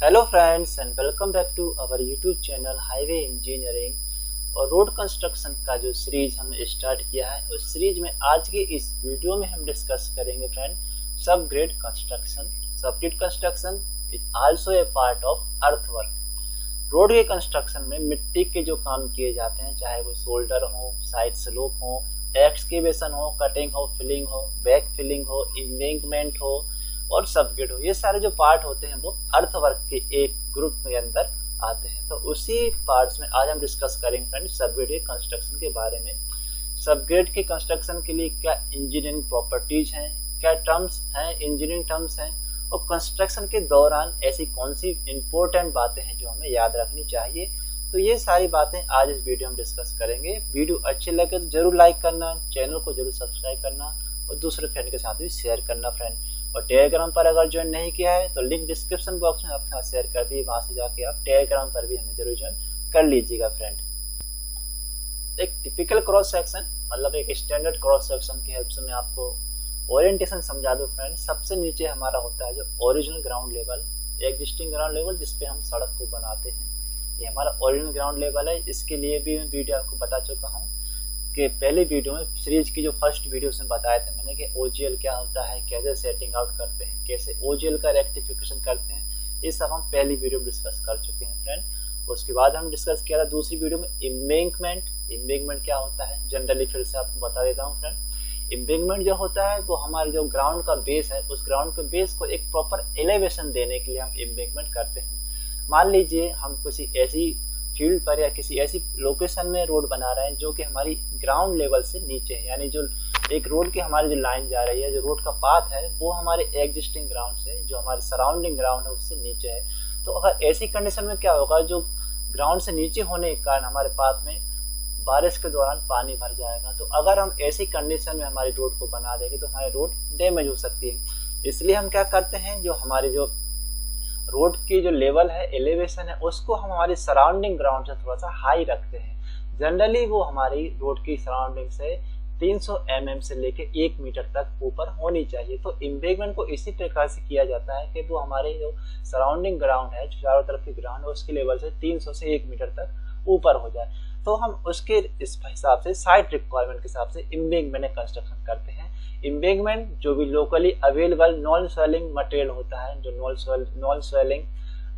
Hello friends and welcome back to our YouTube channel highway engineering और road construction का जो series हमने start किया है उस सीरीज में आज के इस वीडियो में हम डिस्कस करेंगे फ्रेंड सब ग्रेड कंस्ट्रक्शन। सब grade construction is also a part of earthwork. Road के कंस्ट्रक्शन में मिट्टी के जो काम किए जाते हैं, चाहे वो शोल्डर हो, साइड स्लोप हो, एक्सकेवेशन हो, कटिंग हो, फिलिंग हो, बैक फिलिंग हो, एम्बैंकमेंट हो और सब ग्रेड हो, ये सारे जो पार्ट होते हैं वो अर्थवर्क के एक ग्रुप के अंदर आते हैं। तो उसी पार्ट्स में आज हम डिस्कस करेंगे फ्रेंड सब ग्रेड के कंस्ट्रक्शन के बारे में। सब ग्रेड के कंस्ट्रक्शन के लिए क्या इंजीनियरिंग प्रॉपर्टीज हैं, क्या टर्म्स हैं, इंजीनियरिंग टर्म्स हैं और कंस्ट्रक्शन के दौरान ऐसी कौन सी इंपॉर्टेंट बातें हैं जो हमें याद रखनी चाहिए। तो ये सारी बातें आज इस वीडियो में डिस्कस करेंगे। वीडियो अच्छी लगे तो जरूर लाइक करना, चैनल को जरूर सब्सक्राइब करना और दूसरे फ्रेंड के साथ भी शेयर करना फ्रेंड। और टेलीग्राम पर अगर ज्वाइन नहीं किया है तो लिंक डिस्क्रिप्शन बॉक्स में आपके साथ शेयर कर दी, वहां से जाके आप टेलीग्राम पर भी हमें जरूर ज्वाइन कर लीजिएगा फ्रेंड। एक टिपिकल क्रॉस सेक्शन मतलब एक स्टैंडर्ड क्रॉस सेक्शन की हेल्प से मैं आपको ओरिएंटेशन समझा दूं फ्रेंड। सबसे नीचे हमारा होता है जो original ground level, existing ground level जिसपे हम सड़क को बनाते हैं, ये हमारा ओरिजिनल ग्राउंड लेवल है। इसके लिए भी मैं वीडियो आपको बता चुका हूँ कि पहले वीडियो में सीरीज की जो फर्स्ट वीडियो में बताया था मैंने कि ओजीएल क्या होता है, कैसे सेटिंग आउट करते हैं, कैसे ओजीएल का रेक्टिफिकेशन करते हैं, ये सब हम पहली वीडियो में डिस्कस कर चुके हैं फ्रेंड। उसके बाद हम डिस्कस किया था दूसरी वीडियो में एम्बैंकमेंट। एम्बैंकमेंट क्या होता है जनरली फिर से आपको बता देता हूँ फ्रेंड। एम्बैंकमेंट जो होता है वो हमारे जो ग्राउंड का बेस है उस ग्राउंड के बेस को एक प्रॉपर एलिवेशन देने के लिए हम एम्बैंकमेंट करते हैं। मान लीजिए हम किसी ऐसी फील्ड पर या किसी ऐसी लोकेशन में रोड बना रहे हैं जो कि हमारी ग्राउंड लेवल से नीचे है, यानी जो एक रोड की हमारी जो लाइन जा रही है, जो रोड का पाथ है वो हमारे एग्जिस्टिंग ग्राउंड से, जो हमारे सराउंडिंग ग्राउंड है उससे नीचे है। तो अगर ऐसी कंडीशन में क्या होगा, जो ग्राउंड से नीचे होने के कारण हमारे पाथ में बारिश के दौरान पानी भर जाएगा। तो अगर हम ऐसी कंडीशन में हमारी रोड को बना देंगे तो हमारी रोड डैमेज हो सकती है। इसलिए हम क्या करते हैं, जो हमारी जो रोड की जो लेवल है, एलिवेशन है, उसको हम हमारी सराउंडिंग ग्राउंड से थोड़ा सा हाई रखते हैं। जनरली वो हमारी रोड की सराउंडिंग से 300 mm से लेके 1 मीटर तक ऊपर होनी चाहिए। तो एम्बैंकमेंट को इसी प्रकार से किया जाता है कि वो हमारे जो सराउंडिंग ग्राउंड है, जो चारों तरफ की ग्राउंड है, उसके लेवल से 300 से 1 मीटर तक ऊपर हो जाए। तो हम उसके इस हिसाब से साइट रिक्वायरमेंट के हिसाब से एम्बैंकमेंट कंस्ट्रक्शन करते हैं। एम्बैंकमेंट जो भी locally available non swelling material होता है, जो नॉन स्वेलिंग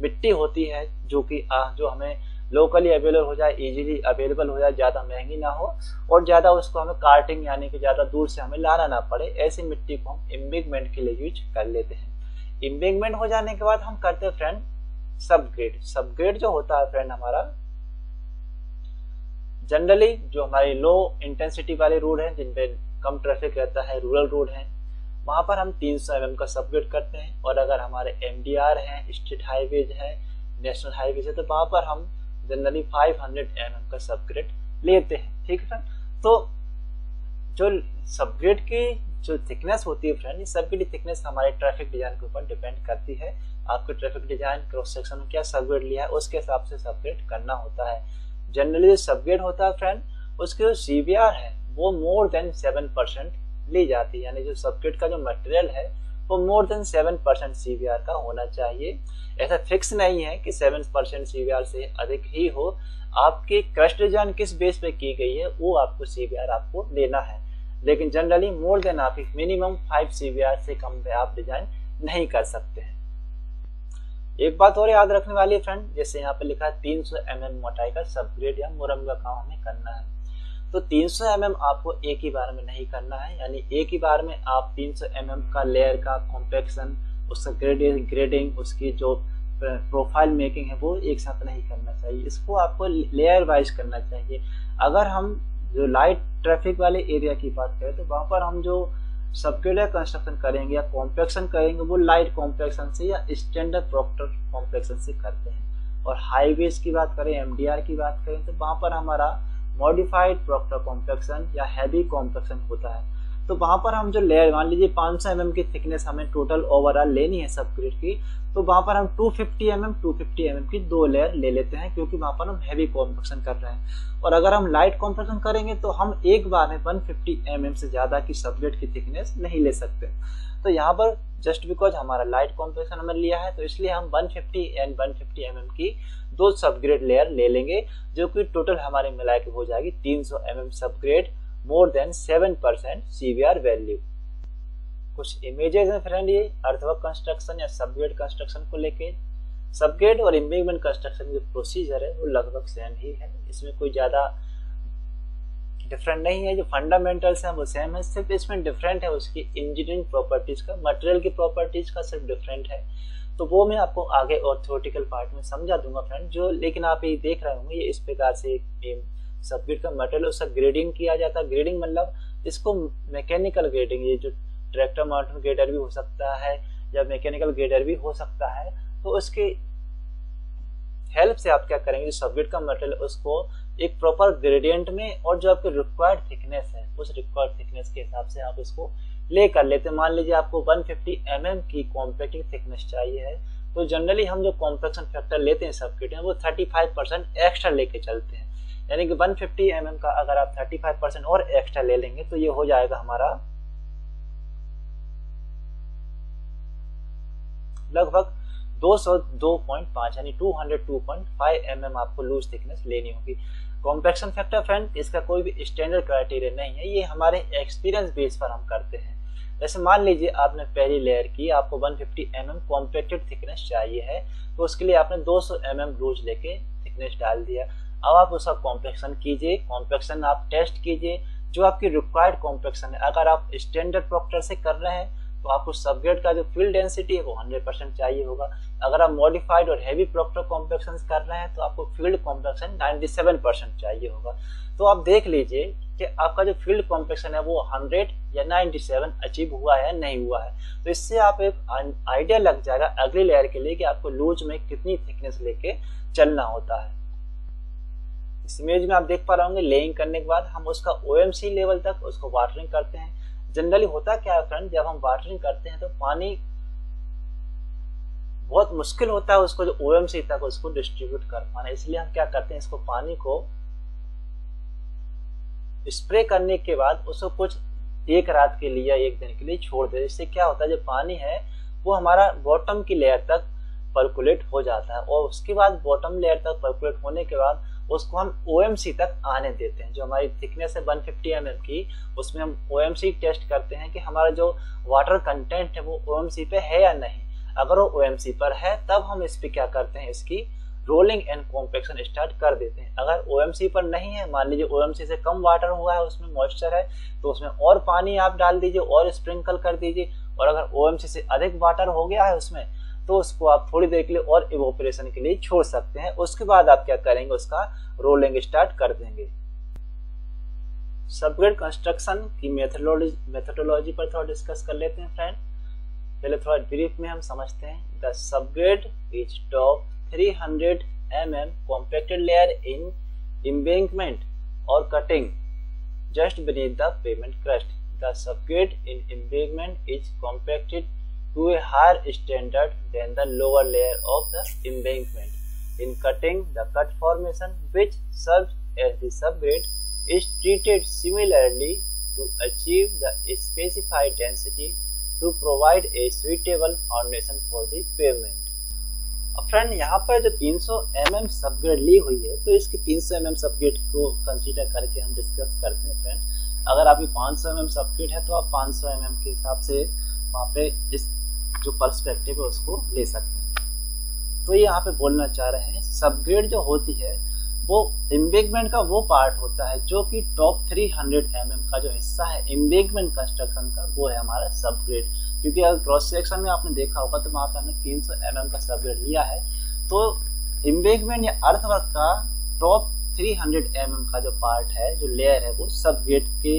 मिट्टी होती है, जो कि जो हमें लोकली अवेलेबल हो जाए, इजीली अवेलेबल हो जाए, ज्यादा महंगी ना हो और ज्यादा उसको हमें कार्टिंग यानी कि ज्यादा दूर से हमें लाना ना पड़े, ऐसी मिट्टी को हम एम्बैंकमेंट के लिए यूज कर लेते हैं। एम्बैंकमेंट हो जाने के बाद हम करते हैं फ्रेंड सब ग्रेड। सब ग्रेड जो होता है फ्रेंड हमारा जनरली जो हमारे लो इंटेंसिटी वाले रोड है, जिनपे कम ट्रैफिक रहता है, रूरल रोड है, वहां पर हम 300 mm का सबग्रेड करते हैं। और अगर हमारे एमडीआर है, स्टेट हाईवेज है, नेशनल हाईवेज है, तो वहां पर हम जनरली 500 mm का सबग्रेड लेते हैं। ठीक है फ्रेंड। तो जो सबग्रेड की जो थिकनेस होती है फ्रेंड, ये सबग्रेड थिकनेस हमारे ट्रैफिक डिजाइन के ऊपर डिपेंड करती है। आपके ट्रैफिक डिजाइन क्रॉस सेक्शन में क्या सबग्रेड लिया है उसके हिसाब से सबग्रेड करना होता है। जनरली जो सबग्रेड होता है फ्रेंड, उसके जो सीवीआर है वो मोर देन 7% ली जाती है, यानी जो सबग्रेड का जो मटेरियल है वो मोर देन 7% सीवीआर का होना चाहिए। ऐसा फिक्स नहीं है कि 7% सीवीआर से अधिक ही हो। आपकी क्रस्ट डिजाइन किस बेस पे की गई है वो आपको सीवीआर आपको लेना है, लेकिन जनरली मोर देन आप मिनिमम 5 सीवीआर से कम पे आप डिजाइन नहीं कर सकते हैं। एक बात और याद रखने वाली है फ्रेंड, जैसे यहाँ पे लिखा है 300 mm मोटाई का सबग्रेड या मुरम का काम हमें करना है, तो 300 mm आपको एक ही बार में नहीं करना है, यानी एक ही बार में आप 300 mm का लेयर का कॉम्पैक्शन, उसका ग्रेडिंग, उसकी जो प्रोफाइल मेकिंग है वो एक साथ नहीं करना चाहिए, इसको आपको लेयर वाइज करना चाहिए। अगर हम जो लाइट ट्रैफिक वाले एरिया की बात करें तो वहां पर हम जो सबग्रेड कंस्ट्रक्शन करेंगे या कॉम्पैक्शन करेंगे वो लाइट कॉम्पैक्शन से या स्टैंडर्ड प्रॉक्टर कॉम्पैक्शन से करते हैं। और हाईवेज की बात करें, एमडीआर की बात करें, तो वहां पर हमारा मॉडिफाइड प्रॉक्टर कॉम्पैक्शन या हैवी कॉम्पैक्शन होता है। तो वहां पर हम जो लेयर, मान लीजिए 500 mm की थिकनेस हमें टोटल ओवरऑल लेनी है सबग्रेड की, तो वहां पर हम 250 mm की 2 लेयर ले लेते हैं, क्योंकि वहां पर हम हैवी कॉम्पैक्शन कर रहे हैं। और अगर हम लाइट कॉम्पैक्शन करेंगे तो हम एक बार में 150 mm से ज्यादा की सबग्रेड की थिकनेस नहीं ले सकते। तो यहाँ पर जस्ट बिकॉज हमारा लाइट कॉम्पेक्शन हमने लिया है तो इसलिए हम 150 एंड 150 mm की दो सबग्रेड लेयर ले लेंगे, जो कि टोटल हमारे मिला के हो जाएगी 300 mm subgrade more than 7% CBR value. कुछ इमेजेस हैं फ्रेंड ये अर्थवर्क कंस्ट्रक्शन या सबग्रेड कंस्ट्रक्शन को लेके। सबग्रेड और एम्बैंकमेंट कंस्ट्रक्शन जो प्रोसीजर है वो लगभग सेम ही है, इसमें कोई ज्यादा डिफरेंट नहीं है। जो फंडामेंटल्स हैं वो सेम है, सिर्फ इसमें डिफरेंट है उसकी इंजीनियरिंग प्रॉपर्टीज का, मटेरियल की प्रॉपर्टीज का सिर्फ डिफरेंट है। तो वो मैं आपको आगे और थ्योरेटिकल पार्ट में समझा दूंगा फ्रेंड। जो लेकिन आप ये देख रहे होंगे ये इस प्रकार से सबग्रेड का मटेरियल उसका ग्रेडिंग किया जाता है। ग्रेडिंग मतलब इसको मैकेनिकल ग्रेडिंग, ये जो ट्रैक्टर माउंटेड ग्रेडर भी हो सकता है या मैकेनिकल ग्रेडर भी हो सकता है, तो उसके हेल्प से आप क्या करेंगे, सबग्रेड का मटेरियल उसको एक प्रॉपर ग्रेडियंट में और जो आपके रिक्वायर्ड थिकनेस है उस रिक्वायर्ड थिकनेस के हिसाब से आप उसको ले कर लेते हैं। मान लीजिए आपको 150 mm की कॉम्पैक्टिंग थिकनेस चाहिए है, तो जनरली हम जो कॉम्पैक्शन फैक्टर लेते हैं सबग्रेड में वो 35% एक्स्ट्रा लेके चलते हैं। यानी कि 150 mm का अगर आप 35% और एक्स्ट्रा ले लेंगे तो ये हो जाएगा हमारा लगभग 202.5 यानी 202.5 mm आपको लूज थिकनेस लेनी होगी। कॉम्पैक्शन फैक्टर फ्रेंड इसका कोई भी स्टैंडर्ड क्राइटेरिया नहीं है, ये हमारे एक्सपीरियंस बेस पर हम करते हैं। जैसे मान लीजिए आपने पहली लेयर की, आपको 150 mm कॉम्पैक्टेड थिकनेस चाहिए है, तो उसके लिए आपने 200 mm लूज लेके थिकनेस डाल दिया। अब आप उसका कॉम्पैक्शन कीजिए, कॉम्पैक्शन आप टेस्ट कीजिए जो आपकी रिक्वायर्ड कॉम्पैक्शन है। अगर आप स्टैंडर्ड प्रॉक्टर से कर रहे हैं तो आपको सबग्रेड का जो फील्ड डेंसिटी है वो 100% चाहिए होगा। अगर आप मॉडिफाइड और हैवी प्रॉक्टर कॉम्पैक्शन कर रहे हैं तो आपको फील्ड कॉम्पैक्शन 97% चाहिए होगा। तो आप देख लीजिए कि आपका जो फील्ड कॉम्पैक्शन है वो 100 या 97 अचीव हुआ है नहीं हुआ है। तो इससे आप एक आइडिया लग जाएगा अगली लेयर के लिए कि आपको लूज में कितनी थिकनेस लेके चलना होता है। इस इमेज में आप देख पा रहे होंगे लेइंग करने के बाद हम उसका OMC लेवल तक उसको वाटरिंग करते हैं। जनरली होता क्या है फ्रेंड, जब हम वाटरिंग करते हैं तो पानी बहुत मुश्किल होता है उसको जो OMC तक उसको डिस्ट्रीब्यूट कर पाना, इसलिए हम क्या करते हैं इसको पानी को स्प्रे करने के बाद उसको कुछ एक रात के लिए या एक दिन के लिए छोड़ दे। इससे क्या होता है जो पानी है वो हमारा बॉटम की लेयर तक पर्कुलेट हो जाता है और उसके बाद बॉटम लेयर तक पर्कुलेट होने के बाद उसको हम OMC तक आने देते हैं। जो हमारी थिकनेस है 150 mm की, उसमें हम OMC टेस्ट करते हैं कि हमारा जो वाटर कंटेंट है वो OMC पे है या नहीं। अगर वो OMC पर है तब हम इस पे क्या करते हैं, इसकी रोलिंग एंड कॉम्पैक्शन स्टार्ट कर देते हैं। अगर OMC पर नहीं है, मान लीजिए OMC से कम वाटर हुआ है, उसमें मॉइस्चर है, तो उसमें और पानी आप डाल दीजिए और स्प्रिंकल कर दीजिए। और अगर OMC से अधिक वाटर हो गया है उसमें तो उसको आप थोड़ी देर के लिए और इवोपरेशन के लिए छोड़ सकते हैं। उसके बाद आप क्या करेंगे, उसका रोलिंग स्टार्ट कर देंगे। सबग्रेड कंस्ट्रक्शन की मेथोडोलॉजी पर थोड़ा डिस्कस कर लेते हैं फ्रेंड। पहले थोड़ा ब्रीफ में हम समझते हैं। The subgrade is top 300 mm compacted layer in embankment or cutting just beneath the pavement crust. The subgrade in embankment is compacted to a higher standard than the lower layer of the embankment. In cutting, the cut formation which serves as the subgrade is treated similarly to achieve the specified density to provide a suitable foundation for the pavement. अब friend यहाँ पर जो 300 mm subgrade ली हुई है तो इसकी 300 mm subgrade को consider करके हम डिस्कस करते हैं फ्रेंड। अगर आपकी 500 mm सबग्रेड है तो आप 500 mm के हिसाब से वहाँ पे इस जो पर्सपेक्टिव है उसको ले सकते हैं। तो ये यहाँ पे बोलना चाह रहे हैं सबग्रेड जो होती है वो एम्बैंकमेंट का वो पार्ट होता है जो कि टॉप 300 mm का जो हिस्सा है एम्बैंकमेंट कंस्ट्रक्शन का, वो है हमारा सबग्रेड। क्योंकि अगर क्रॉस सेक्शन में आपने देखा होगा तो वहां पे हमने 300 mm का सबग्रेड लिया है। तो एम्बैंकमेंट या अर्थवर्क का टॉप 300 mm का जो पार्ट है, जो लेयर है, वो सबग्रेड के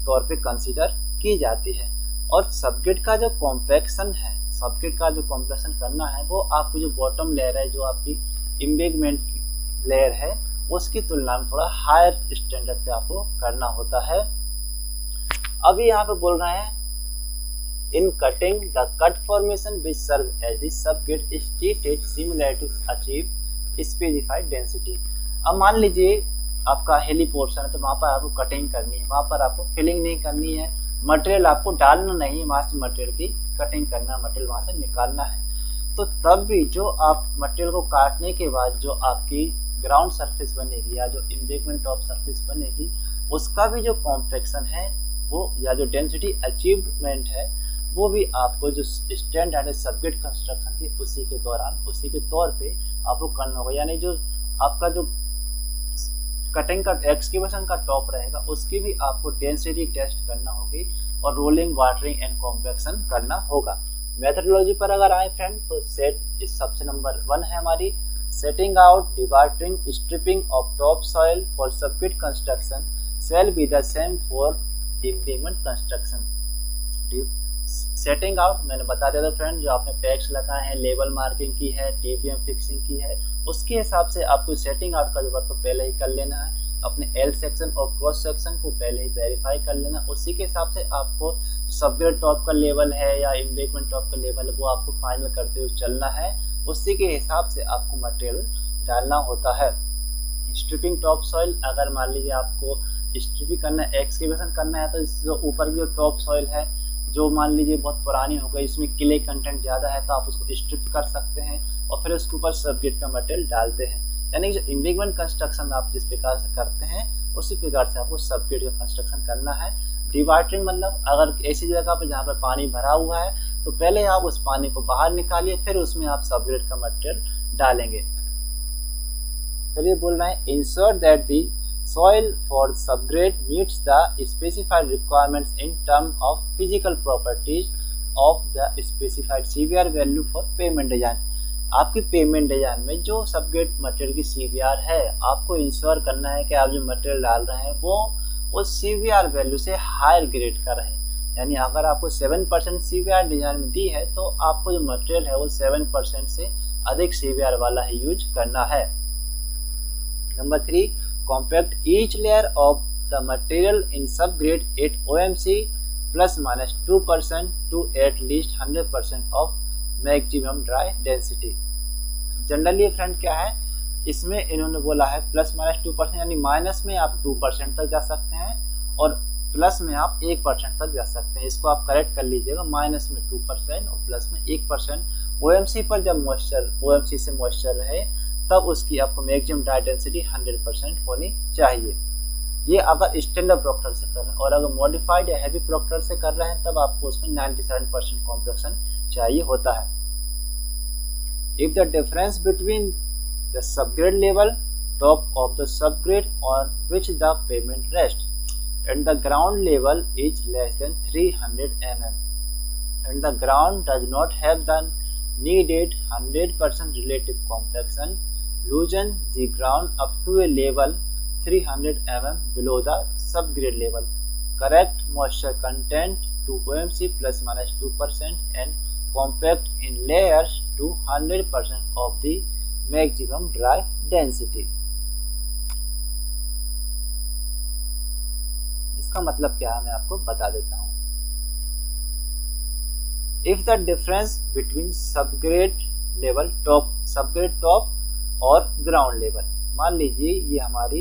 तौर पे कंसीडर की जाती है। और सबग्रेड का जो कॉम्पैक्शन है, सबग्रेड का जो कॉम्पैक्शन करना है वो आपकी जो बॉटम लेयर है, जो आपकी एम्बैंकमेंट लेयर है, उसकी तुलना में थोड़ा हायर स्टैंडर्ड पे आपको करना होता है। अभी यहाँ पे बोल रहे हैं in cutting the cut formation which serve as the subgrade is treated similar to achieve specified density. अब मान लीजिए आपका हेली पोर्शन है तो वहां पर आपको कटिंग करनी है, वहां पर आपको फिलिंग नहीं करनी है, मटेरियल आपको डालना नहीं, वहां से मटेरियल की कटिंग करना, मटेरियल वहां से निकालना है। तो तब भी जो आप मटेरियल को काटने के बाद जो आपकी ग्राउंड सरफेस बनेगी या जो एम्बैंकमेंट टॉप सरफेस बनेगी, उसका भी जो कॉम्पैक्शन है वो या जो डेंसिटी अचीवमेंट है वो भी आपको जो स्टैंडर्ड सबग्रेड कंस्ट्रक्शन की उसी के दौरान, उसी के तौर पे आपको करना होगा। यानी जो आपका जो कटिंग का एक्सकेवेशन का टॉप रहेगा उसकी भी आपको डेंसिटी टेस्ट करना होगी और रोलिंग, वाटरिंग एंड कॉम्पैक्शन करना होगा। मेथोडोलॉजी पर अगर आए फ्रेंड तो सेट इस सबसे नंबर 1 है हमारी setting out, dewatering, stripping of top soil for subgrade construction shall be the same for embankment construction। Setting out मैंने बता दिया था फ्रेंड, जो आपने पैक्स लगाए हैं, लेवल मार्किंग की है, टीबीएम फिक्सिंग की है, उसके हिसाब से आपको सेटिंग आउट का जो वर्क पहले ही कर लेना है। अपने एल सेक्शन और क्रॉस सेक्शन को पहले ही वेरीफाई कर लेना, उसी के हिसाब से आपको सबग्रेड टॉप का लेवल है या एम्बैंकमेंट टॉप का लेवल है वो आपको फाइनल करते हुए चलना है, उसी के हिसाब से आपको मटेरियल डालना होता है। स्ट्रिपिंग टॉप सॉइल, अगर मान लीजिए आपको स्ट्रिपिंग करना है, एक्सकेवेशन करना है, तो जो ऊपर की जो टॉप सॉइल है जो मान लीजिए बहुत पुरानी हो गई, इसमें क्ले कंटेंट ज्यादा है, तो आप उसको स्ट्रिप कर सकते हैं और फिर उसके ऊपर सबग्रेड का मटेरियल डालते हैं। यानी जो एम्बैंकमेंट कंस्ट्रक्शन आप जिस प्रकार से करते हैं उसी प्रकार से आपको सबग्रेड का कंस्ट्रक्शन करना है। डिवाटरिंग मतलब अगर ऐसी जगह पे जहाँ पर पानी भरा हुआ है तो पहले आप उस पानी को बाहर निकालिए, फिर उसमें आप सबग्रेड का मटेरियल डालेंगे। फिर ये बोल रहे हैं ensure that the soil for subgrade meets the specified requirements in terms of physical properties of the specified CBR value for pavement design। आपकी पेमेंट डिजाइन में जो सबग्रेड मटेरियल की CBR है, आपको इंश्योर करना है कि आप जो मटेरियल डाल रहे हैं वो उस CBR वैल्यू से हायर ग्रेड का रहे। यानी अगर आपको 7% CBR डिजाइन में दी है तो आपको जो मटेरियल है वो 7% से अधिक CBR वाला ही यूज करना है। Number 3, compact each layer of the material in subgrade at OMC plus minus 2% to at least 100% of maximum dry density। Generally friend क्या है, इसमें इन्होंने बोला है प्लस माइनस 2%, यानी माइनस में आप 2% तक जा सकते हैं और प्लस में आप 1% तक जा सकते हैं। इसको आप करेक्ट कर लीजिएगा, माइनस में 2% और प्लस में 1%। OMC पर जब मॉइस्चर OMC से मॉइस्चर रहे तब उसकी आपको मैक्सिमम ड्राई डेंसिटी 100% होनी चाहिए। ये अगर स्टैंडर्ड प्रोक्टर से कर रहे हैं, और अगर मॉडिफाइड या हैवी प्रोक्टर से कर रहे हैं तब आपको उसमें 97% कॉम्पैक्शन चाहिए होता है। If the difference between the subgrade level top of the subgrade on which the payment rest and the ground level is less than 300 mm and the ground does not have the needed 100% relative compaction, loosen the ground up to a level 300 mm below the subgrade level. Correct moisture content to OMC plus minus 2% and compact in layers to 100% of the maximum dry density। इसका मतलब क्या है मैं आपको बता देता हूँ। If the difference between subgrade level top, subgrade top और ग्राउंड लेवल, मान लीजिए ये हमारी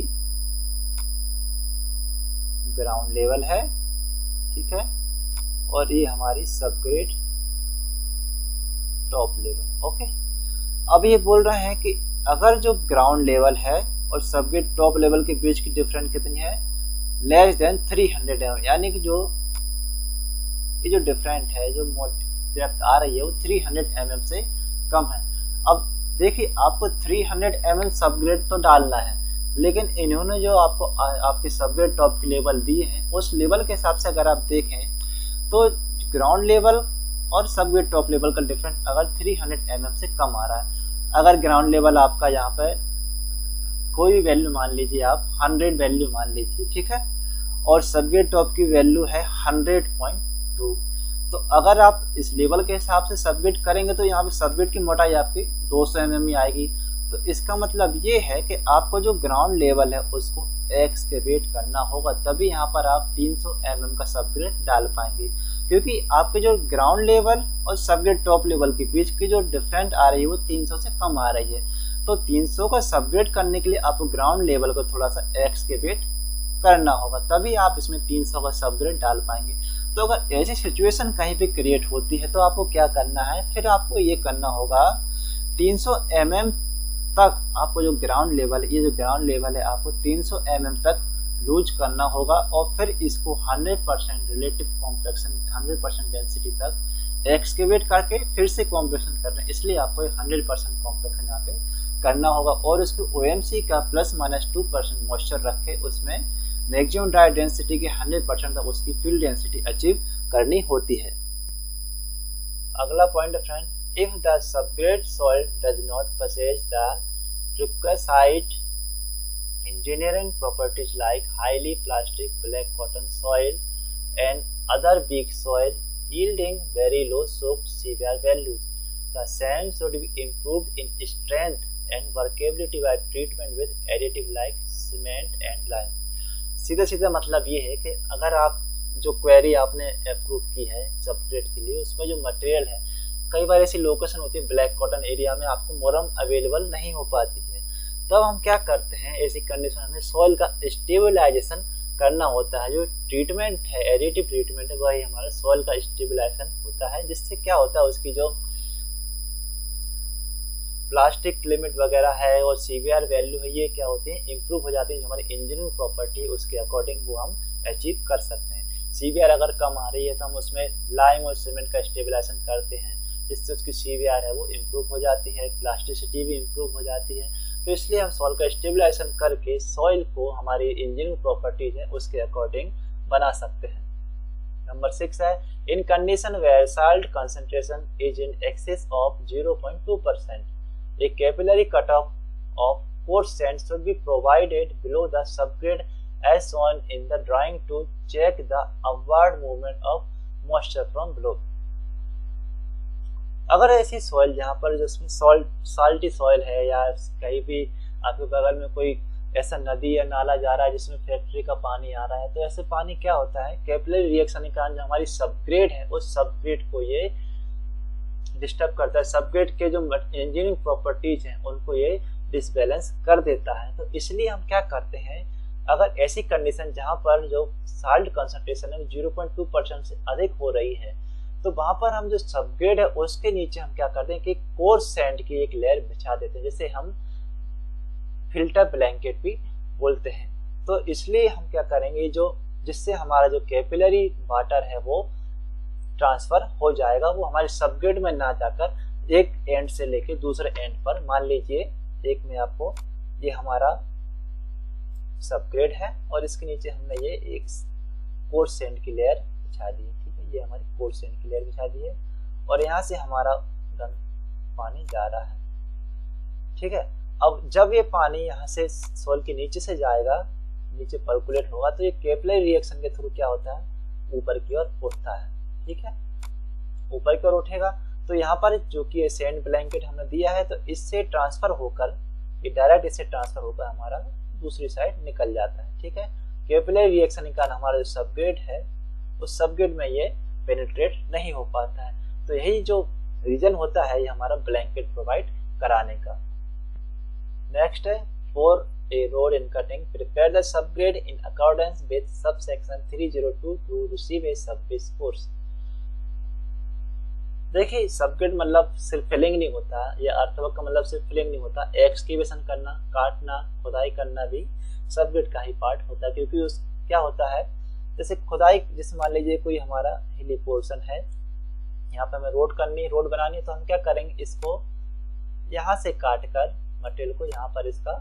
ग्राउंड लेवल है, ठीक है, और ये हमारी सबग्रेड टॉप लेवल। ओके, अब ये बोल रहे हैं कि अगर जो ग्राउंड लेवल है और सबग्रेड टॉप लेवल के बीच की डिफरेंस कितनी है, लेस देन 300 mm, यानी कि जो ये जो डिफरेंट है, जो डेप्थ आ रही है वो 300 mm से कम है। अब देखिए आपको 300 mm सबग्रेड तो डालना है, लेकिन इन्होंने जो आपको आपके सबग्रेड टॉप की लेवल दिए हैं उस लेवल के हिसाब से अगर आप देखें तो ग्राउंड लेवल और सबग्रेड टॉप लेवल का डिफरेंस अगर 300 mm से कम आ रहा है। अगर ग्राउंड लेवल आपका यहाँ पे कोई भी वैल्यू मान लीजिए, आप 100 वैल्यू मान लीजिए, ठीक है, और सबग्रेड टॉप की वैल्यू है 100.2, तो अगर आप इस लेवल के हिसाब से सबग्रेड करेंगे तो यहाँ पे सबग्रेड की मोटाई आपकी 200 mm ही आएगी। तो इसका मतलब ये है कि आपको जो ग्राउंड लेवल है उसको एक्सकेवेट करना होगा, तभी यहाँ पर आप 300 mm का सबग्रेड डाल पाएंगे, क्योंकि आपके जो ग्राउंड लेवल और सबग्रेड टॉप लेवल के बीच की जो डिफरेंट आ रही है वो 300 से कम आ रही है। तो 300 का सबग्रेड करने के लिए आपको ग्राउंड लेवल को थोड़ा सा एक्सकेवेट करना होगा, तभी आप इसमें 300 का सबग्रेड डाल पाएंगे। तो अगर ऐसी सिचुएशन कहीं पे क्रिएट होती है तो आपको क्या करना है, फिर आपको ये करना होगा 300 mm तक आपको जो ग्राउंड लेवल, ये जो ग्राउंड लेवल है आपको 300 mm तक लूज करना होगा और फिर इसको 100% रिलेटिव कॉम्पैक्शन 100% डेंसिटी तक एक्सकेवेट करके फिर से कॉम्पैक्शन करना है। इसलिए आपको 100% कॉम्पैक्शन यहाँ पे करना होगा और उसको OMC का ±2% मॉइस्चर रख के उसमें मैक्सिमम ड्राई डेंसिटी के 100% तक उसकी फील्ड डेंसिटी अचीव करनी होती है। अगला पॉइंट है friend, if the subgrade soil does not possess the requisite engineering properties like highly plastic black cotton soil and other weak soil yielding very low soaked CBR values, the sand should be improved in strength and workability by treatment with additive like cement and lime। सीधा सीधा मतलब ये है कि अगर आप जो query आपने अप्रूव की है सबग्रेड के लिए, उसमें जो मटेरियल है, कई बार ऐसी लोकेशन होती है ब्लैक कॉटन एरिया में आपको मोरम अवेलेबल नहीं हो पाती है, तब हम क्या करते हैं, ऐसी कंडीशन में सॉइल का स्टेबलाइजेशन करना होता है। जो ट्रीटमेंट है, एडिटिव ट्रीटमेंट है, वही हमारा सॉइल का स्टेबलाइजेशन होता है, जिससे क्या होता है उसकी जो प्लास्टिक लिमिट वगैरह है और CBR वैल्यू है, ये क्या होती है, इंप्रूव हो जाती है। जो हमारी इंजीनियरिंग प्रॉपर्टी है उसके अकॉर्डिंग वो हम अचीव कर सकते हैं। CBR अगर कम आ रही है तो हम उसमें लाइम और सीमेंट का स्टेबलाइजेशन करते हैं, जिससे उसकी CBR है वो इम्प्रूव हो जाती है, प्लास्टिसिटी भी इम्प्रूव हो जाती है। तो इसलिए हम सॉइल का स्टेबलाइजेशन करके सॉइल को हमारी इंजीनियरिंग प्रॉपर्टीज है उसके अकॉर्डिंग बना सकते हैं। नंबर 6 है, in condition where salt concentration is in excess of 0.2%, a capillary cutoff of coarse sand should be provided below the subgrade as shown in the drawing to check the upward movement of moisture from below। अगर ऐसी soil जहाँ पर जिसमें salty soil है या कहीं भी आपके बगल में कोई ऐसा नदी या नाला जा रहा है जिसमें फैक्ट्री का पानी आ रहा है, तो ऐसे पानी क्या होता है, कैपिलरी रिएक्शन के कारण जो हमारी सबग्रेड है उस सबग्रेड को ये डिस्टर्ब करता है। सबग्रेड के जो इंजीनियरिंग प्रॉपर्टीज हैं उनको ये डिसबैलेंस कर देता है। तो इसलिए हम क्या करते हैं, अगर ऐसी कंडीशन जहाँ पर जो साल्ट कंसंट्रेशन है 0.2% से अधिक हो रही है, तो वहां पर हम जो सबग्रेड है उसके नीचे हम क्या करते हैं कि कोर्स सैंड की एक लेयर बिछा देते हैं, जिसे हम फिल्टर ब्लैंकेट भी बोलते हैं। तो इसलिए हम क्या करेंगे, जो जिससे हमारा जो कैपिलरी वाटर है वो ट्रांसफर हो जाएगा, वो हमारे सबग्रेड में ना जाकर एक एंड से लेके दूसरे एंड पर, मान लीजिए एक में आपको ये हमारा सबग्रेड है और इसके नीचे हमने ये एक कोर्स सैंड की लेयर बिछा दी है, ठीक है, ये हमारी कोर्स सैंड की लेयर बिछा दी है और यहाँ से हमारा पानी जा रहा है, ठीक है। अब जब ये पानी यहाँ से सॉइल के नीचे से जाएगा, नीचे पर्कुलेट होगा, तो ये कैपिलरी रिएक्शन के थ्रू क्या होता है, ऊपर की ओर उठता है, ठीक है, ऊपर की ओर उठेगा। तो यहाँ पर जो कि सैंड ब्लैंकेट हमने दिया है, तो इससे ट्रांसफर होकर ये डायरेक्ट इससे ट्रांसफर होकर हमारा दूसरी साइड निकल जाता है, ठीक है। कैपिलरी रिएक्शन के कारण हमारा जो सबग्रेड है उस सबग्रेड में ये पेनिट्रेट नहीं हो पाता है। तो यही जो रीजन होता है ये हमारा ब्लैंकेट प्रोवाइड कराने का। नेक्स्ट है, for a road in cutting prepare the subgrade in accordance with subsection 302 to receive a subbase course. देखिए सबग्रेड मतलब सिर्फ फिलिंग नहीं होता, या अर्थवर्क का मतलब सिर्फ फिलिंग नहीं होता, एक्सकेवेशन करना, काटना, खुदाई करना भी सबग्रेड का ही पार्ट होता है। क्योंकि उस क्या होता है, जैसे खुदाई, जैसे मान लीजिए कोई हमारा हिली पोर्शन है, यहाँ पे हमें रोड करनी है, रोड बनानी है, तो हम क्या करेंगे, इसको यहाँ से काट कर मटेरियल को यहाँ पर इसका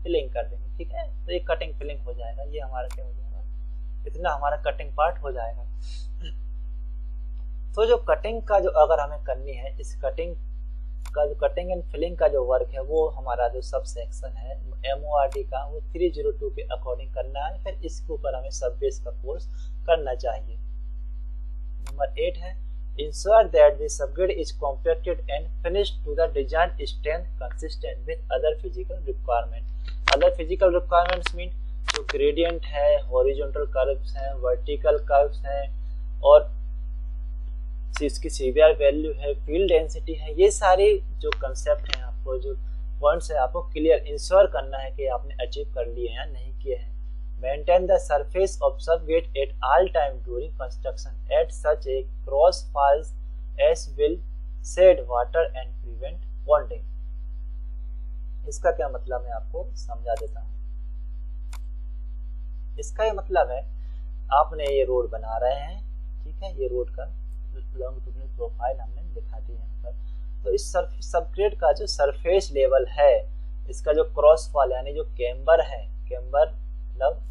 फिलिंग कर देंगे, ठीक है। तो ये कटिंग फिलिंग हो जाएगा, ये हमारा क्या हो जाएगा, इतना हमारा कटिंग पार्ट हो जाएगा। तो जो कटिंग का जो अगर हमें करनी है, इस कटिंग का जो कटिंग एंड फिलिंग का जो वर्क है वो हमारा जो सब सेक्शन है MORD का वो 302 के अकॉर्डिंग करना है। फिर इसके ऊपर हमें सब बेस का कोर्स करना चाहिए। नंबर 8 है, ensure that the subgrade is compacted and finished to the design strength consistent with other physical requirements। other physical requirements mean जो gradient है, horizontal curves हैं, vertical curves हैं, और इसकी CBR वैल्यू है, फील्ड डेंसिटी है, ये सारे जो कंसेप्ट हैं, आपको जो पॉइंट्स है आपको क्लियर इंश्योर करना है कि आपने अचीव कर लिए हैं या नहीं किए हैं। maintain the surface of subgrade at all time during construction at such a cross falls as will shed water and prevent bonding। इसका क्या मतलब मैं आपको समझा देता हूँ। इसका ये मतलब है आपने ये रोड बना रहे हैं, ठीक है, ये रोड का लॉन्गिट्यूडिनल प्रोफाइल हमने दिखा दी यहाँ पर। तो इस सबग्रेड का जो सरफेस लेवल है, इसका जो क्रॉस फॉल यानी जो कैम्बर है, कैम्बर मतलब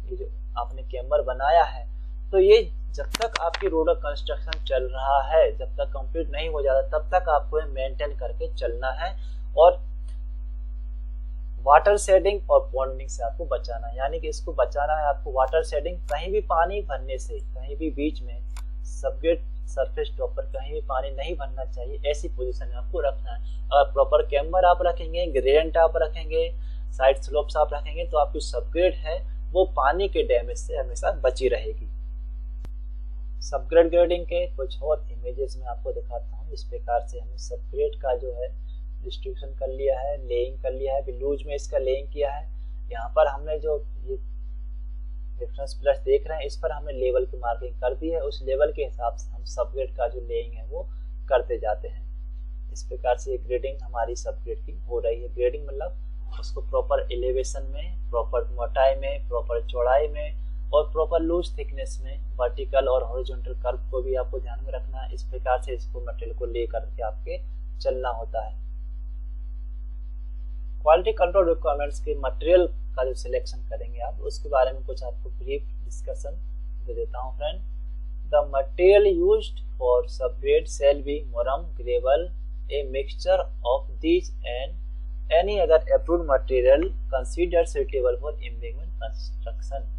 ये जो आपने कैम्बर बनाया है, तो ये जब तक आपकी रोड का कंस्ट्रक्शन चल रहा है, जब तक कंप्लीट नहीं हो जाता तब तक आपको मेंटेन करके चलना है और वाटर शेडिंग और पॉन्डिंग से आपको बचाना है। यानी कि इसको बचाना है आपको वाटर शेडिंग, कहीं भी पानी भरने से, कहीं भी बीच में सबग्रेड सरफेस टॉप पर कहीं भी पानी नहीं भरना चाहिए, ऐसी पोजीशन में आपको रखना है। अगर प्रॉपर कैम्बर आप रखेंगे, ग्रेडियंट आप रखेंगे, साइड स्लोप्स आप रखेंगे, तो आपकी सबग्रेड है वो पानी के डैमेज से हमेशा बची रहेगी। सबग्रेड ग्रेडिंग के कुछ और इमेजेस में आपको दिखाता हूँ। इस प्रकार से हमने सबग्रेड का जो है डिस्ट्रीब्यूशन कर लिया है, लेइंग कर लिया है, लूज में इसका लेइंग किया है। यहाँ पर हमने जो ये रेफरेंस प्लस देख रहे हैं, इस पर हमने लेवल की मार्किंग कर दी है। उस लेवल के हिसाब से हम सबग्रेड का जो लेइंग है वो करते जाते हैं। इस प्रकार से ग्रेडिंग हमारी सबग्रेड की हो रही है। ग्रेडिंग मतलब उसको प्रॉपर एलिवेशन में, प्रॉपर मोटाई में, प्रॉपर चौड़ाई में और प्रॉपर लूज थिकनेस में, वर्टिकल और हॉरिजॉन्टल कर्व को भी आपको ध्यान में रखना है। इस प्रकार से इसको मटेरियल को ले करके आपके चलना होता है। क्वालिटी कंट्रोल रिक्वायरमेंट्स के मटेरियल का जो सिलेक्शन करेंगे आप, उसके बारे में कुछ आपको ब्रीफ डिस्कशन दे देता हूँ friend. The material used for subgrade shall be murum, gravel, a mixture of these and any other approved material considered suitable for embankment construction.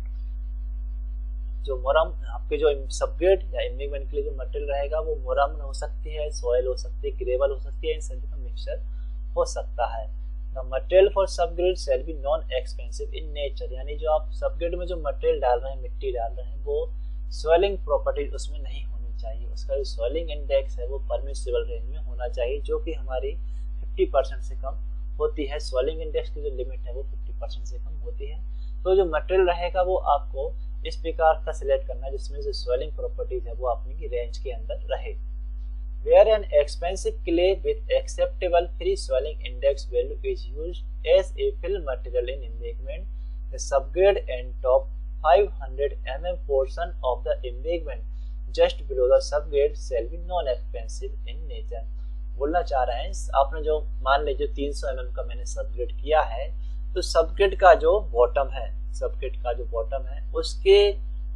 जो मुरम आपके जो सबग्रेड या एम्बैंकमेंट के लिए जो मटेरियल रहेगा वो मुरम हो सकती है, सॉइल हो सकती है, ग्रेवल हो सकती है, इन सभी का मिक्सचर हो सकता है। The material for subgrade shall be non-expensive in nature, यानी जो आप सबग्रेड में जो मटेरियल डाल रहे हैं, मिट्टी डाल रहे हैं, वो स्वेलिंग प्रॉपर्टीज उसमें नहीं होनी चाहिए। उसका जो स्वेलिंग इंडेक्स है वो परमिसिबल रेंज में होना चाहिए, जो कि हमारी 50% से कम होती है। स्वेलिंग इंडेक्स की जो लिमिट है वो 50% से कम होती है। तो जो मटेरियल रहेगा वो आपको इस प्रकार का सिलेक्ट करना है जिसमें जो स्वेलिंग प्रॉपर्टीज है वो अपनी रेंज के अंदर रहे। Where an expensive clay with acceptable free swelling index value is used as a fill material in embankment, the subgrade and top 500 mm portion of the embankment just below the subgrade shall be non-expensive in nature। बोलना चाह रहे हैं, आपने जो मान लीजिए 300 mm का मैंने सबग्रेड किया है, तो सबग्रेड का जो बॉटम है, सबग्रेड का जो बॉटम है उसके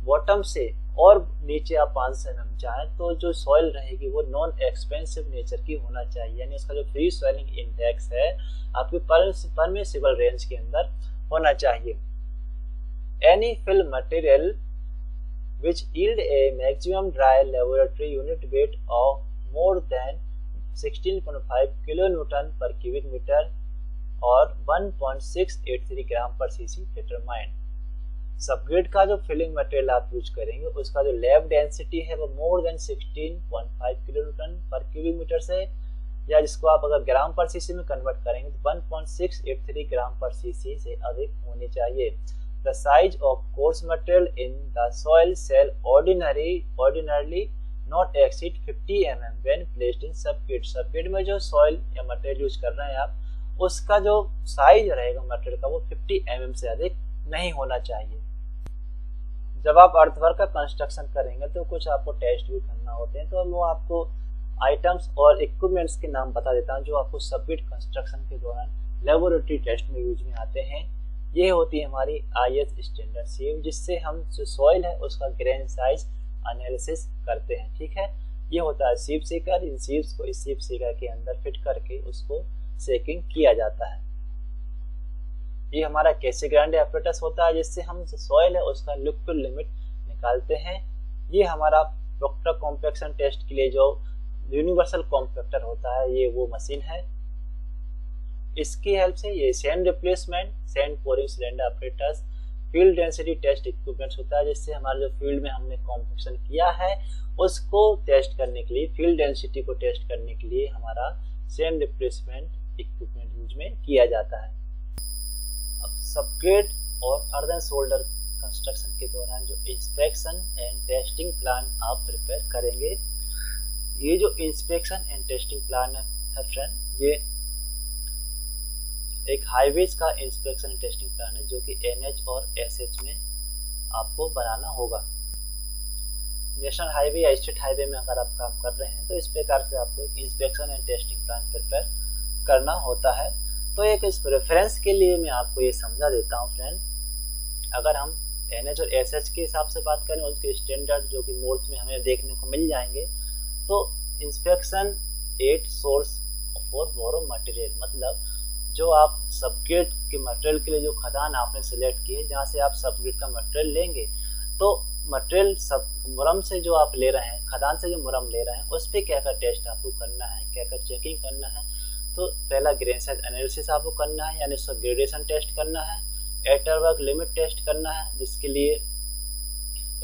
बॉटम से और नीचे आप 500 mm चाहें तो जो सॉइल रहेगी वो नॉन एक्सपेंसिव नेचर की होना चाहिए, यानी उसका जो फ्री सॉइलिंग इंडेक्स है आपके परमिसिबल रेंज के अंदर होना चाहिए। Any fill material which yield a maximum dry laboratory unit weight of more than 16.5 kilonewton per cubic meter और 1.683 ग्राम पर cc determined। सबग्रेड का जो फिलिंग मटेरियल आप यूज करेंगे उसका जो लैब डेंसिटी है वो मोर देन 16.5 किलोन्यूटन पर क्यूबिक मीटर से, या जिसको आप अगर ग्राम पर सीसी में कन्वर्ट करेंगे तो 1.683 ग्राम पर सीसी से अधिक होनी चाहिए। The size of coarse material in the soil shall ordinarily not exceed 50 mm when placed in subgrade. Subgrade में जो सॉइल या मटेरियल यूज कर रहे हैं आप, उसका जो साइज रहेगा मटेरियल का वो 50 mm से अधिक नहीं होना चाहिए। जब आप अर्थवर्क का कंस्ट्रक्शन करेंगे तो कुछ आपको टेस्ट भी करना होते हैं, तो वो आपको आइटम्स और इक्विपमेंट्स के नाम बता देता हूँ जो आपको सबग्रेड कंस्ट्रक्शन के दौरान लेबोरेटरी टेस्ट में यूज में आते हैं। ये होती है हमारी IS स्टैंडर्ड सीव, जिससे हम जो सॉइल है उसका ग्रेन साइज एनालिसिस करते हैं। ठीक है, ये होता है सीव सेकर। इन सीव्स को इस सीव सेकर के अंदर फिट करके उसको सेकिंग किया जाता है। ये हमारा कैसे ग्राइंड एपरेटस होता है जिससे हम सॉइल है उसका लिक्विड लिमिट निकालते हैं। ये हमारा प्रोक्टर कॉम्पैक्शन टेस्ट के लिए जो यूनिवर्सल कॉम्पैक्टर होता है, ये वो मशीन है। इसकी हेल्प से ये sand replacement, sand pouring cylinder apparatus, field density test equipments होता है जिससे हमारे जो फील्ड में हमने कॉम्पैक्शन किया है उसको टेस्ट करने के लिए, फील्ड डेंसिटी को टेस्ट करने के लिए हमारा सैंड रिप्लेसमेंट इक्विपमेंट यूज में किया जाता है। अब सबग्रेड और अर्दन शोल्डर कंस्ट्रक्शन के दौरान जो इंस्पेक्शन एंड टेस्टिंग प्लान आप प्रिपेयर करेंगे। ये जो इंस्पेक्शन एंड टेस्टिंग प्लान है फ्रेंड, ये एक हाईवेज का इंस्पेक्शन एंड टेस्टिंग प्लान है जो कि NH और SH में आपको बनाना होगा। नेशनल हाईवे या स्टेट हाईवे में अगर आप काम कर रहे हैं तो इस प्रकार से आपको एक inspection and testing plan prepare करना होता है। तो एक इस रेफरेंस के लिए मैं आपको ये समझा देता हूँ फ्रेंड, अगर हम NH और SH के हिसाब से बात करें, उसके स्टैंडर्ड जो कि मोड्स में हमें देखने को मिल जाएंगे, तो inspection 8 source for borrow material, मतलब जो आप सबग्रेड के मटेरियल के लिए जो खदान आपने सिलेक्ट की है, जहाँ से आप सबग्रेड का मटेरियल लेंगे, तो मटेरियल सब मुरम से जो आप ले रहे हैं, खदान से जो मुरम ले रहे हैं, उस पर क्या क्या टेस्ट आपको करना है, क्या क्या चेकिंग करना है। तो पहला ग्रेन साइज एनालिसिस आपको करना है, यानी उसका ग्रेडेशन टेस्ट करना है, एटरवर्क लिमिट टेस्ट करना है, जिसके लिए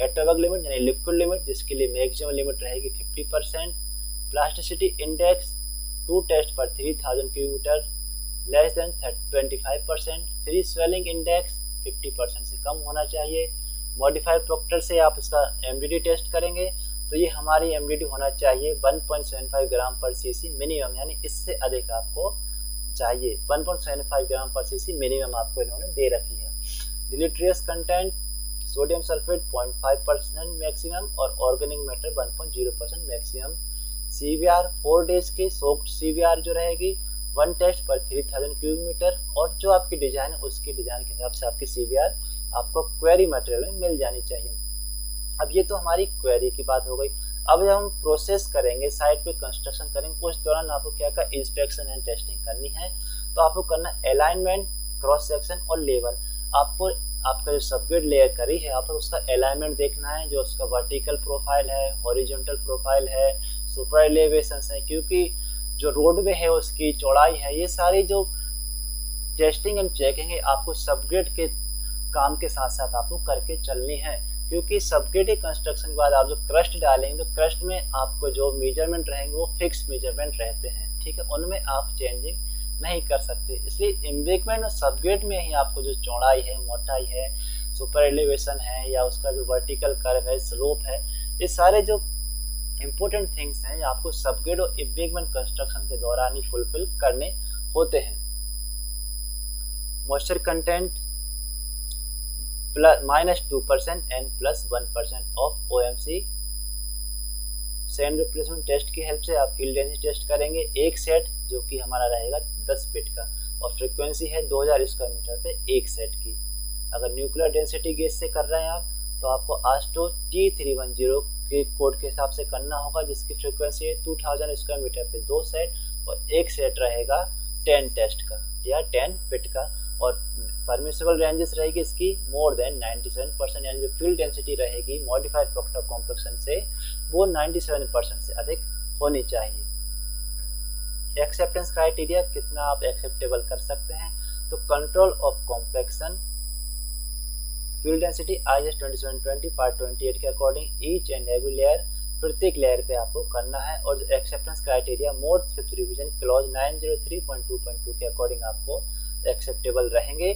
एटरवर्क लिमिट यानी लिक्विड लिमिट, जिसके लिए मैक्सिमम लिमिट रहेगी 50%, प्लास्टिसिटी इंडेक्स 2 टेस्ट पर 3000 cubic metre less than 25%, free swelling index 50% से कम होना चाहिए। मॉडिफाइड प्रोक्टर से आप इसका MDD टेस्ट करेंगे, तो ये हमारी MDD होना चाहिए 1.75 ग्राम पर सीसी मिनिमम, यानी इससे अधिक आपको चाहिए। 1.75 ग्राम पर सीसी मिनिमम आपको इन्होंने दे रखी है। डिलीटरियस कंटेंट सोडियम सल्फेट 0.5% मैक्सिमम और organic matter 1.0% maximum. CVR 4 days के सोक्ड CVR जो रहेगी 1 टेस्ट पर 3000 क्यूबीमीटर, और जो आपकी डिजाइन है उसकी डिजाइन के हिसाब से आपकी CVR आपको क्वेरी मटेरियल में मिल जानी चाहिए। अब ये तो हमारी क्वेरी की बात हो गई। अब जब हम प्रोसेस करेंगे, साइट पे कंस्ट्रक्शन करेंगे, उस दौरान आपको क्या क्या इंस्पेक्शन एंड टेस्टिंग करनी है, तो आपको करना अलाइनमेंट, क्रॉस सेक्शन और लेवल। आपको आपका जो सबग्रेड लेयर करी है, आपको उसका अलाइनमेंट देखना है, जो उसका वर्टिकल प्रोफाइल है, हॉरिजॉन्टल प्रोफाइल है, सुपर एलिवेशंस है, क्योंकि जो रोडवे है उसकी चौड़ाई है, ये सारी जो टेस्टिंग एंड चेकिंग है आपको सबग्रेड के काम के साथ साथ आपको करके चलनी है। क्योंकि सबग्रेड कंस्ट्रक्शन के बाद आप जो क्रस्ट डालेंगे, तो क्रस्ट में आपको जो मेजरमेंट रहेंगे वो फिक्स मेजरमेंट रहते हैं, ठीक है, उनमें आप चेंजिंग नहीं कर सकते। इसलिए एम्बैंकमेंट और सबग्रेड में ही आपको जो चौड़ाई है, मोटाई है, सुपर एलिवेशन है, या उसका जो वर्टिकल कर्व है, स्लोप है, ये सारे जो इंपॉर्टेंट थिंग्स हैं आपको सबग्रेड और एम्बैंकमेंट कंस्ट्रक्शन के दौरान ही फुलफिल करने होते हैं। Moisture content -2% and +1% of OMC। Sand replacement test की हेल्प से आप फील्ड डेंसिटी टेस्ट करेंगे। एक सेट जो कि हमारा रहेगा 10 फीट का, और फ्रीक्वेंसी है 2000 स्क्वायर मीटर पे एक सेट की। अगर न्यूक्लियर डेंसिटी गेज से कर रहे हैं आप, तो आपको AASTO T310 के कोड के हिसाब से करना होगा, जिसकी फ्रीक्वेंसी है 2000 स्क्वायर मीटर पे 2 सेट, और एक सेट रहेगा 10 टेस्ट का या 10 फीट का। और परमिसिबल रेंजेस रहेगी इसकी मोर देन 97%, यानी जो फील्ड डेंसिटी रहेगी मॉडिफाइड प्रोक्टर कॉम्प्लेक्शन से वो 97% से अधिक होनी चाहिए। एक्सेप्टेंस क्राइटेरिया, कितना आप एक्सेप्टेबल कर सकते हैं, तो control of complexion field density IS 2720 part 28 के according each and every layer, प्रत्येक लेयर पे आपको करना है। और एक्सेप्टेंस क्राइटेरिया मोर 5th रिवीजन क्लॉज 903.2.2 के अकॉर्डिंग आपको एक्सेप्टेबल रहेंगे।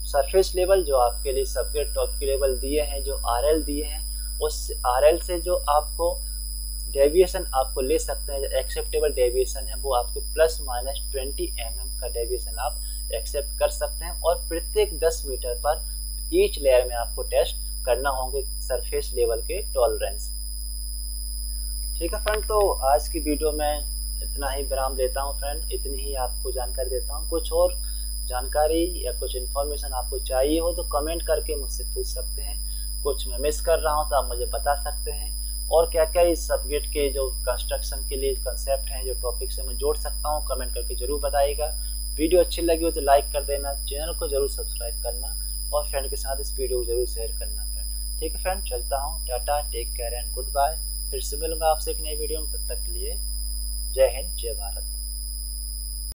सरफेस लेवल जो आपके लिए सबग्रेड टॉप के लेवल दिए हैं, जो RL दिए हैं, उस RL से जो आपको डेविएशन आपको ले सकते हैं, एक्सेप्टेबल डेविएशन है वो आपके ±20 mm का डेविएशन आप एक्सेप्ट कर सकते हैं। और प्रत्येक 10 मीटर पर ईच लेयर में आपको टेस्ट करना होंगे सरफेस लेवल के टॉलरेंस। ठीक है फ्रेंड, तो आज की वीडियो में इतना ही विराम देता हूँ फ्रेंड, इतनी ही आपको जानकारी देता हूँ। कुछ और जानकारी या कुछ इन्फॉर्मेशन आपको चाहिए हो तो कमेंट करके मुझसे पूछ सकते हैं। कुछ मैं मिस कर रहा हूँ तो आप मुझे बता सकते हैं। और क्या क्या इस सबजेक्ट के जो कंस्ट्रक्शन के लिए कंसेप्ट हैं, जो टॉपिक से मैं जोड़ सकता हूँ, कमेंट करके जरूर बताइएगा। वीडियो अच्छी लगी हो तो लाइक कर देना, चैनल को जरूर सब्सक्राइब करना, और फ्रेंड के साथ इस वीडियो को जरूर शेयर करना फ्रेंड। ठीक है फ्रेंड, चलता हूँ, tata, take care and goodbye. फिर से मिलूंगा आपसे एक नई वीडियो में, तब तक के लिए जय हिंद, जय भारत।